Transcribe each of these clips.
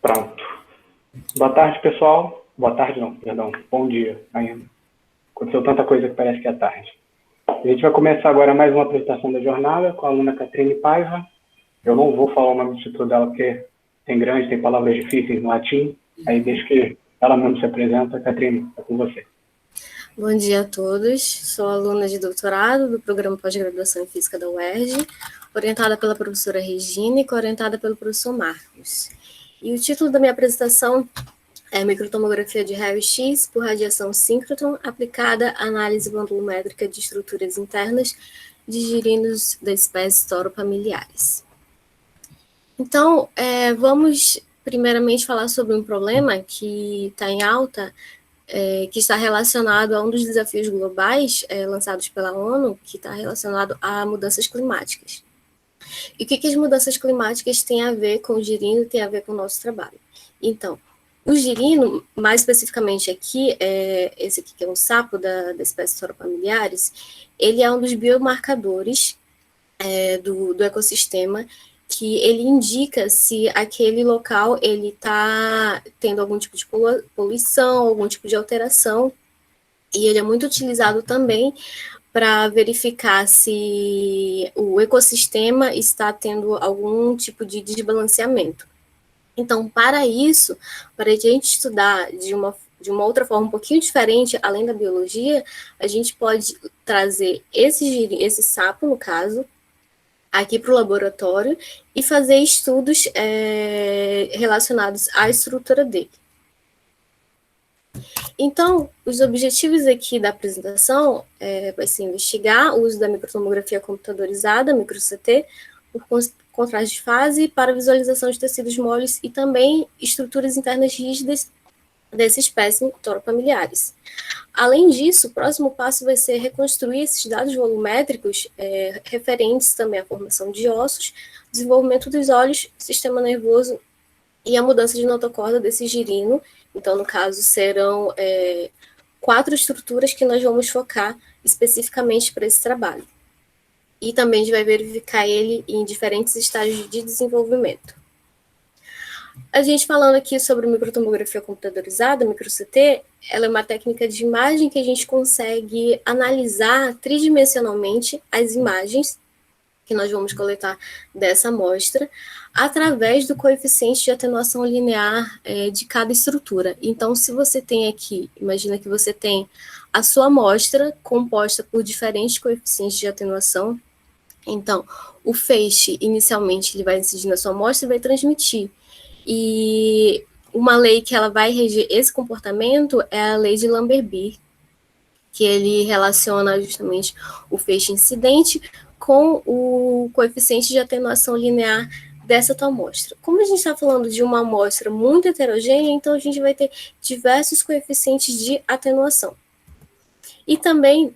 Pronto. Boa tarde, pessoal. Boa tarde não, perdão. Bom dia ainda. Aconteceu tanta coisa que parece que é tarde. A gente vai começar agora mais uma apresentação da jornada com a aluna Catrine Paiva. Eu não vou falar o nome do título dela porque tem palavras difíceis no latim. Aí deixa que ela mesmo se apresenta. Catrine, é com você. Bom dia a todos. Sou aluna de doutorado do programa pós-graduação em Física da UERJ, orientada pela professora Regina e co-orientada pelo professor Marcos. E o título da minha apresentação é Microtomografia de raio-x por radiação síncrotron aplicada à análise volumétrica de estruturas internas de girinos da espécie tauropamiliares. Então, vamos primeiramente falar sobre um problema que está em alta, que está relacionado a um dos desafios globais lançados pela ONU, que está relacionado a mudanças climáticas. E o que as mudanças climáticas têm a ver com o girino, têm a ver com o nosso trabalho? Então, o girino, mais especificamente aqui, esse aqui que é um sapo da espécie Tauropamiliares, ele é um dos biomarcadores do ecossistema, que ele indica se aquele local ele está tendo algum tipo de poluição, algum tipo de alteração, e ele é muito utilizado também para verificar se o ecossistema está tendo algum tipo de desbalanceamento. Então, para isso, para a gente estudar de uma outra forma um pouquinho diferente, além da biologia, a gente pode trazer esse sapo, no caso, aqui para o laboratório e fazer estudos relacionados à estrutura dele. Então, os objetivos aqui da apresentação vai ser investigar o uso da microtomografia computadorizada, micro-CT, por contraste de fase para visualização de tecidos moles e também estruturas internas rígidas dessa espécie tauropamiliares. Além disso, o próximo passo vai ser reconstruir esses dados volumétricos referentes também à formação de ossos, desenvolvimento dos olhos, sistema nervoso e a mudança de notocorda desse girino. Então, no caso, serão 4 estruturas que nós vamos focar especificamente para esse trabalho. E também a gente vai verificar ele em diferentes estágios de desenvolvimento. A gente falando aqui sobre microtomografia computadorizada, micro-CT, ela é uma técnica de imagem que a gente consegue analisar tridimensionalmente as imagens que nós vamos coletar dessa amostra através do coeficiente de atenuação linear de cada estrutura. Então, se você tem aqui, imagina que você tem a sua amostra composta por diferentes coeficientes de atenuação. Então, o feixe, inicialmente, ele vai incidir na sua amostra e vai transmitir. E uma lei que ela vai reger esse comportamento é a lei de Lambert-Beer, que ele relaciona justamente o feixe incidente com o coeficiente de atenuação linear dessa tua amostra. Como a gente está falando de uma amostra muito heterogênea, então a gente vai ter diversos coeficientes de atenuação. E também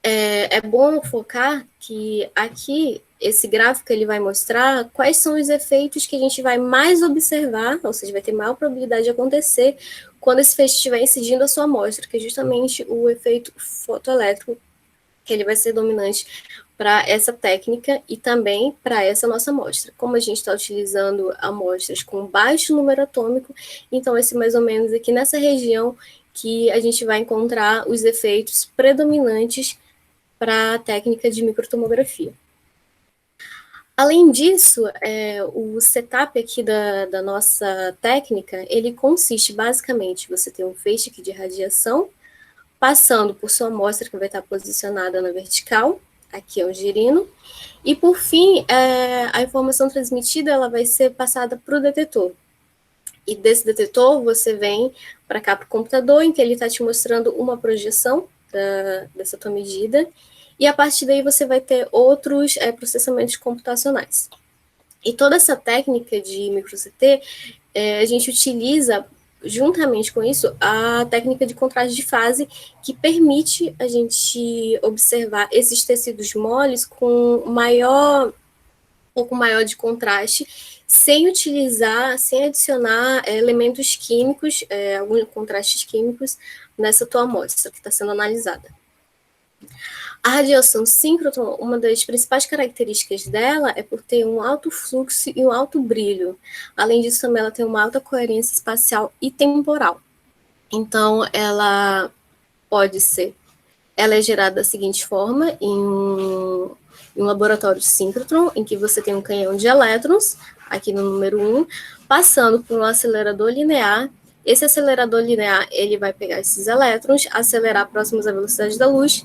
é bom focar que aqui esse gráfico ele vai mostrar quais são os efeitos que a gente vai mais observar, ou seja, vai ter maior probabilidade de acontecer quando esse feixe estiver incidindo a sua amostra, que é justamente o efeito fotoelétrico, que ele vai ser dominante para essa técnica e também para essa nossa amostra. Como a gente está utilizando amostras com baixo número atômico, então esse mais ou menos aqui nessa região que a gente vai encontrar os efeitos predominantes para a técnica de microtomografia. Além disso, o setup aqui da nossa técnica, ele consiste basicamente, você tem um feixe aqui de radiação, passando por sua amostra que vai estar posicionada na vertical, aqui é o girino, e por fim, a informação transmitida ela vai ser passada para o detetor. E desse detetor, você vem para cá para o computador, em que ele está te mostrando uma projeção dessa tua medida, e a partir daí você vai ter outros processamentos computacionais. E toda essa técnica de micro-CT, a gente utiliza, juntamente com isso, a técnica de contraste de fase, que permite a gente observar esses tecidos moles com um pouco maior de contraste, sem adicionar elementos químicos, alguns contrastes químicos, nessa tua amostra que está sendo analisada. A radiação síncrotron, uma das principais características dela é por ter um alto fluxo e um alto brilho. Além disso, também ela tem uma alta coerência espacial e temporal. Então, ela é gerada da seguinte forma, em um laboratório síncrotron, em que você tem um canhão de elétrons, aqui no número 1, passando por um acelerador linear. Esse acelerador linear, ele vai pegar esses elétrons, acelerar próximos à velocidade da luz,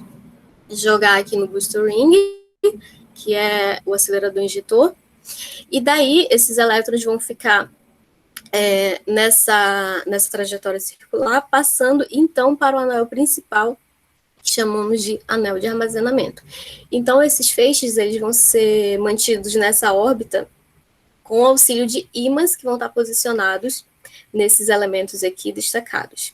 jogar aqui no booster ring, que é o acelerador injetor, e daí esses elétrons vão ficar nessa trajetória circular, passando então para o anel principal, que chamamos de anel de armazenamento. Então, esses feixes eles vão ser mantidos nessa órbita com o auxílio de ímãs que vão estar posicionados nesses elementos aqui destacados.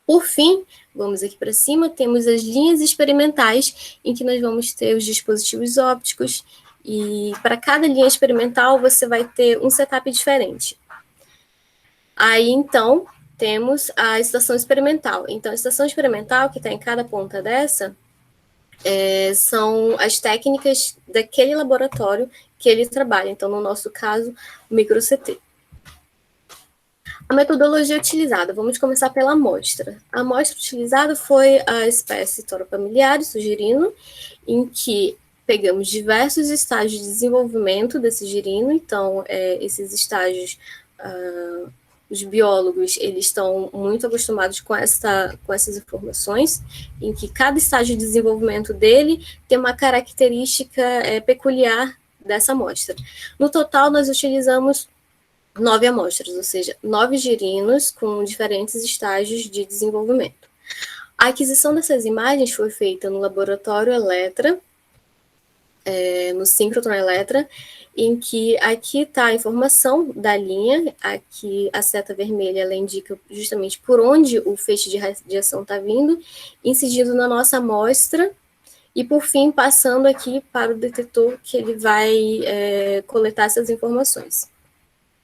Por fim, vamos aqui para cima, temos as linhas experimentais, em que nós vamos ter os dispositivos ópticos, e para cada linha experimental você vai ter um setup diferente. Aí, então, temos a estação experimental. Então, a estação experimental, que está em cada ponta dessa, são as técnicas daquele laboratório que ele trabalha. Então, no nosso caso, o micro-CT. A metodologia utilizada, vamos começar pela amostra. A amostra utilizada foi a espécie Toropamiliaris, o girino, em que pegamos diversos estágios de desenvolvimento desse girino. Então, esses estágios, os biólogos, eles estão muito acostumados com essas informações, em que cada estágio de desenvolvimento dele tem uma característica peculiar dessa amostra. No total, nós utilizamos 9 amostras, ou seja, 9 girinos com diferentes estágios de desenvolvimento. A aquisição dessas imagens foi feita no laboratório Eletra, no síncrotron Eletra, em que aqui está a informação da linha, aqui a seta vermelha ela indica justamente por onde o feixe de radiação está vindo, incidindo na nossa amostra, e por fim passando aqui para o detetor que ele vai coletar essas informações.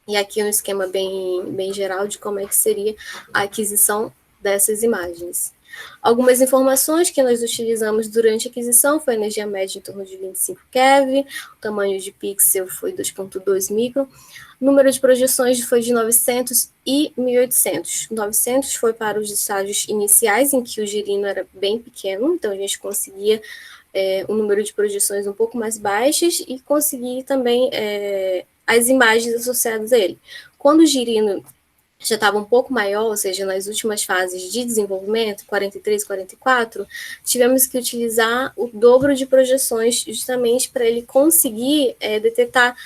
E aqui é um esquema bem geral de como é que seria a aquisição dessas imagens. Algumas informações que nós utilizamos durante a aquisição foi a energia média em torno de 25 keV, o tamanho de pixel foi 2.2 micron, o número de projeções foi de 900 e 1800. 900 foi para os estágios iniciais, em que o girino era bem pequeno, então a gente conseguia um número de projeções um pouco mais baixas e conseguir também as imagens associadas a ele. Quando o girino já estava um pouco maior, ou seja, nas últimas fases de desenvolvimento, 43, 44, tivemos que utilizar o dobro de projeções justamente para ele conseguir detectar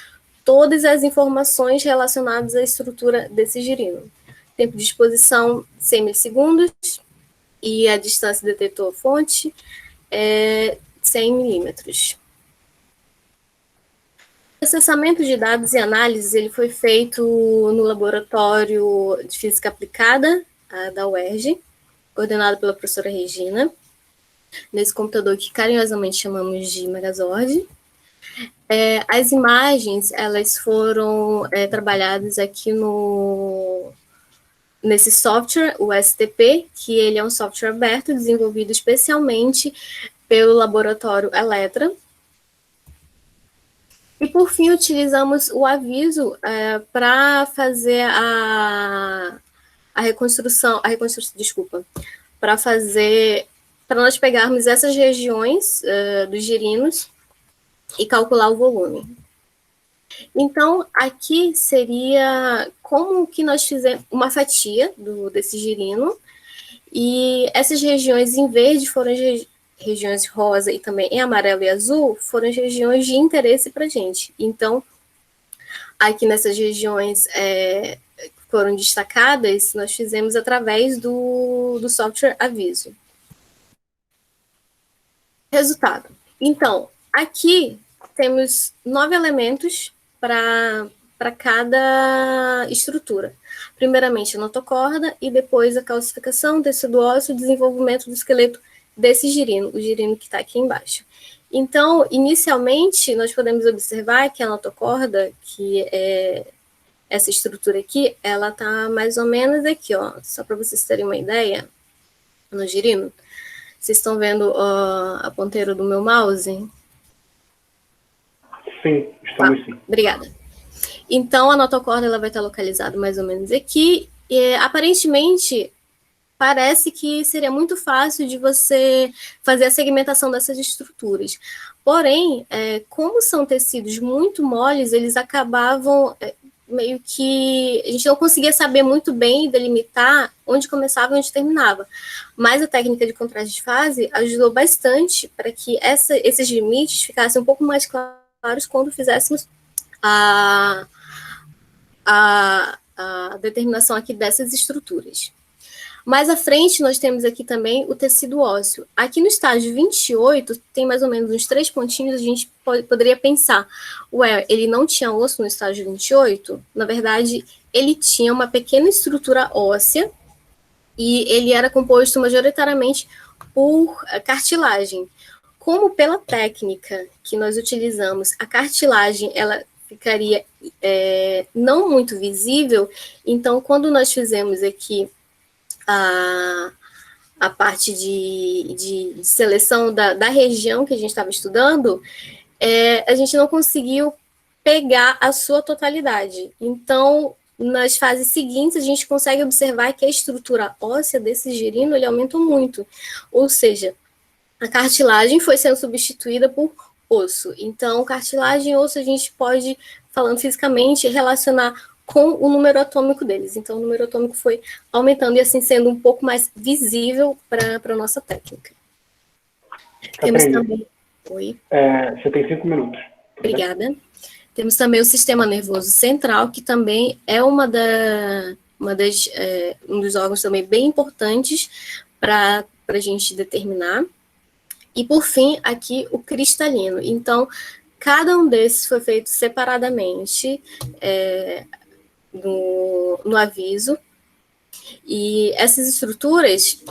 todas as informações relacionadas à estrutura desse girino. Tempo de exposição, 100 milissegundos, e a distância detetor-fonte, 100 milímetros. O processamento de dados e análises ele foi feito no Laboratório de Física Aplicada da UERJ, coordenado pela professora Regina, nesse computador que carinhosamente chamamos de Megazord. As imagens elas foram trabalhadas aqui nesse software, o STP, que ele é um software aberto, desenvolvido especialmente pelo Laboratório Eletra. E, por fim, utilizamos o aviso para fazer a reconstrução, para nós pegarmos essas regiões dos girinos e calcular o volume. Então, aqui seria como que nós fizemos uma fatia desse girino, e essas regiões em verde foram regiões rosa e também em amarelo e azul foram as regiões de interesse para a gente. Então, aqui nessas regiões foram destacadas, nós fizemos através do software aviso. Resultado. Então, aqui temos 9 elementos para cada estrutura. Primeiramente, a notocorda e depois a calcificação, tecido ósseo, desenvolvimento do esqueleto desse girino, o girino que está aqui embaixo. Então, inicialmente, nós podemos observar que a notocorda, que é essa estrutura aqui, ela está mais ou menos aqui, ó, só para vocês terem uma ideia, no girino. Vocês estão vendo a ponteira do meu mouse? Sim, estamos sim. Obrigada. Então, a notocorda ela vai estar localizada mais ou menos aqui. E, aparentemente, parece que seria muito fácil de você fazer a segmentação dessas estruturas. Porém, como são tecidos muito moles, eles acabavam meio que... A gente não conseguia saber muito bem delimitar onde começava e onde terminava. Mas a técnica de contraste de fase ajudou bastante para que esses limites ficassem um pouco mais claros quando fizéssemos a determinação aqui dessas estruturas. Mais à frente, nós temos aqui também o tecido ósseo. Aqui no estágio 28, tem mais ou menos uns 3 pontinhos, a gente poderia pensar, ele não tinha osso no estágio 28? Na verdade, ele tinha uma pequena estrutura óssea e ele era composto majoritariamente por cartilagem. Como pela técnica que nós utilizamos, a cartilagem, ela ficaria não muito visível, então, quando nós fizemos aqui a parte de seleção da região que a gente estava estudando, a gente não conseguiu pegar a sua totalidade. Então, nas fases seguintes, a gente consegue observar que a estrutura óssea desse girino ele aumentou muito. Ou seja, a cartilagem foi sendo substituída por osso. Então, cartilagem e osso a gente pode, falando fisicamente, relacionar com o número atômico deles. Então, o número atômico foi aumentando e assim sendo um pouco mais visível para a nossa técnica. Temos também... Oi? Você tem 5 minutos. Obrigada. Temos também o sistema nervoso central, que também é um dos órgãos também bem importantes para a gente determinar. E, por fim, aqui o cristalino. Então, cada um desses foi feito separadamente no aviso. E essas estruturas,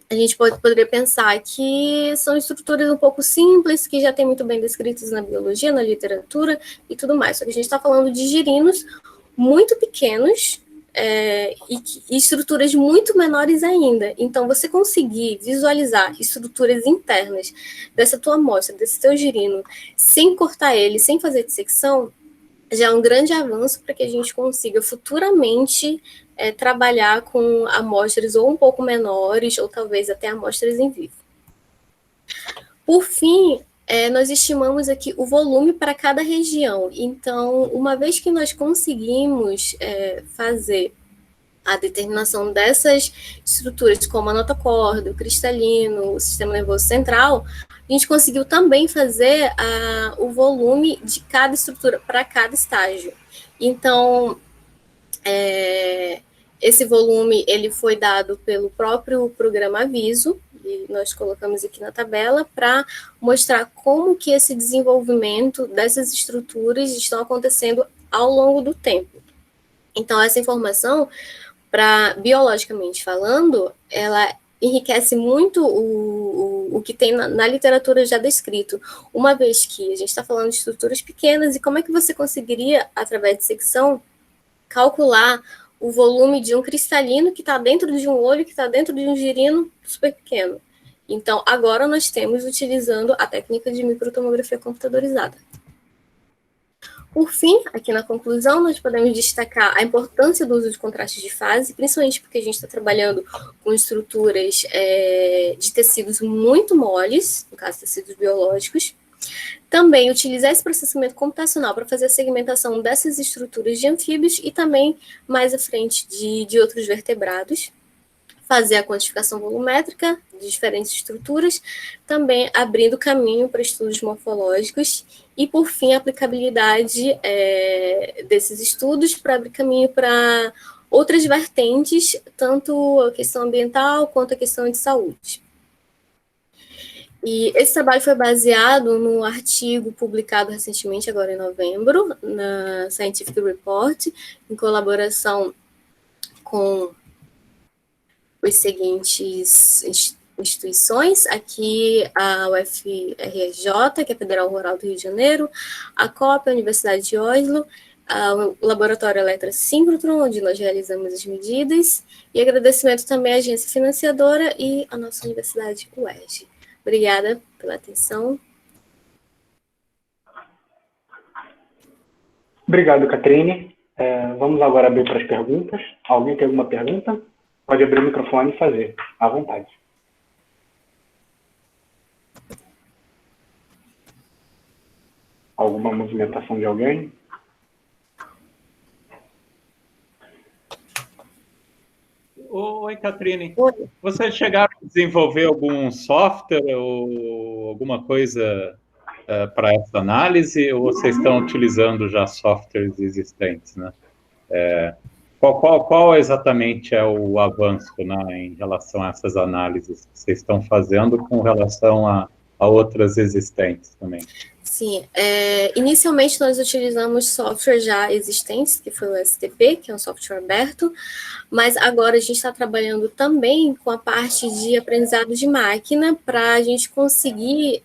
a gente poderia pensar que são estruturas um pouco simples, que já tem muito bem descritas na biologia, na literatura e tudo mais. Só que a gente está falando de girinos muito pequenos, e estruturas muito menores ainda. Então, você conseguir visualizar estruturas internas dessa tua amostra, desse teu girino, sem cortar ele, sem fazer dissecção, já é um grande avanço para que a gente consiga futuramente trabalhar com amostras ou um pouco menores, ou talvez até amostras em vivo. Por fim, nós estimamos aqui o volume para cada região. Então, uma vez que nós conseguimos fazer a determinação dessas estruturas, como a notocorda, o cristalino, o sistema nervoso central, a gente conseguiu também fazer o volume de cada estrutura para cada estágio. Então, esse volume ele foi dado pelo próprio programa Aviso, e nós colocamos aqui na tabela, para mostrar como que esse desenvolvimento dessas estruturas estão acontecendo ao longo do tempo. Então, essa informação, biologicamente falando, ela enriquece muito o que tem na literatura já descrito, uma vez que a gente está falando de estruturas pequenas, e como é que você conseguiria, através de secção, calcular o volume de um cristalino que está dentro de um olho, que está dentro de um girino super pequeno. Então, agora nós temos utilizando a técnica de microtomografia computadorizada. Por fim, aqui na conclusão, nós podemos destacar a importância do uso de contraste de fase, principalmente porque a gente está trabalhando com estruturas de tecidos muito moles, no caso, tecidos biológicos. Também utilizar esse processamento computacional para fazer a segmentação dessas estruturas de anfíbios e também, mais à frente, de outros vertebrados. Fazer a quantificação volumétrica de diferentes estruturas, também abrindo caminho para estudos morfológicos e, por fim, a aplicabilidade desses estudos para abrir caminho para outras vertentes, tanto a questão ambiental quanto a questão de saúde. E esse trabalho foi baseado no artigo publicado recentemente, agora em novembro, na Scientific Report, em colaboração com os seguintes instituições, aqui a UFRJ, que é a Federal Rural do Rio de Janeiro, a COP, a Universidade de Oslo, ao Laboratório Eletrosíncrotron, onde nós realizamos as medidas, e agradecimento também à agência financiadora e à nossa universidade UERJ. Obrigada pela atenção. Obrigado, Catrine. Vamos agora abrir para as perguntas. Alguém tem alguma pergunta? Pode abrir o microfone e fazer, à vontade. Alguma movimentação de alguém? Oi, Catrine. Oi. Vocês chegaram a desenvolver algum software ou alguma coisa para essa análise, ou vocês estão utilizando já softwares existentes, né? Qual exatamente é o avanço, né, em relação a essas análises que vocês estão fazendo com relação a outras existentes também? Sim, inicialmente nós utilizamos software já existentes, que foi o STP, que é um software aberto, mas agora a gente está trabalhando também com a parte de aprendizado de máquina para a gente conseguir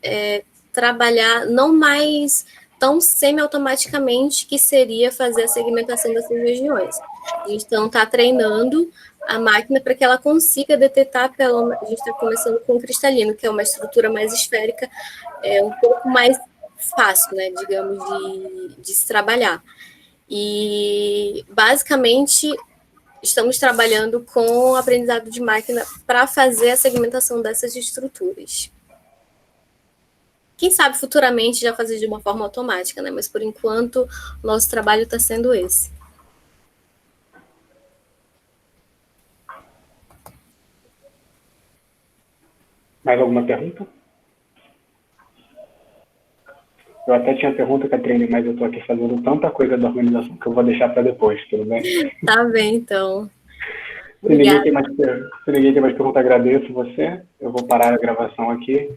trabalhar não mais tão semi-automaticamente, que seria fazer a segmentação dessas regiões. A gente então está treinando a máquina para que ela consiga detectar, a gente está começando com o cristalino, que é uma estrutura mais esférica, um pouco mais fácil, né, digamos, de se trabalhar. E, basicamente, estamos trabalhando com o aprendizado de máquina para fazer a segmentação dessas estruturas. Quem sabe, futuramente, já fazer de uma forma automática, né? Mas, por enquanto, o nosso trabalho está sendo esse. Mais alguma pergunta? Eu até tinha pergunta, Catrine, mas eu estou aqui fazendo tanta coisa da organização que eu vou deixar para depois, tudo bem? Tá bem, então. Se ninguém tem mais pergunta, agradeço você. Eu vou parar a gravação aqui.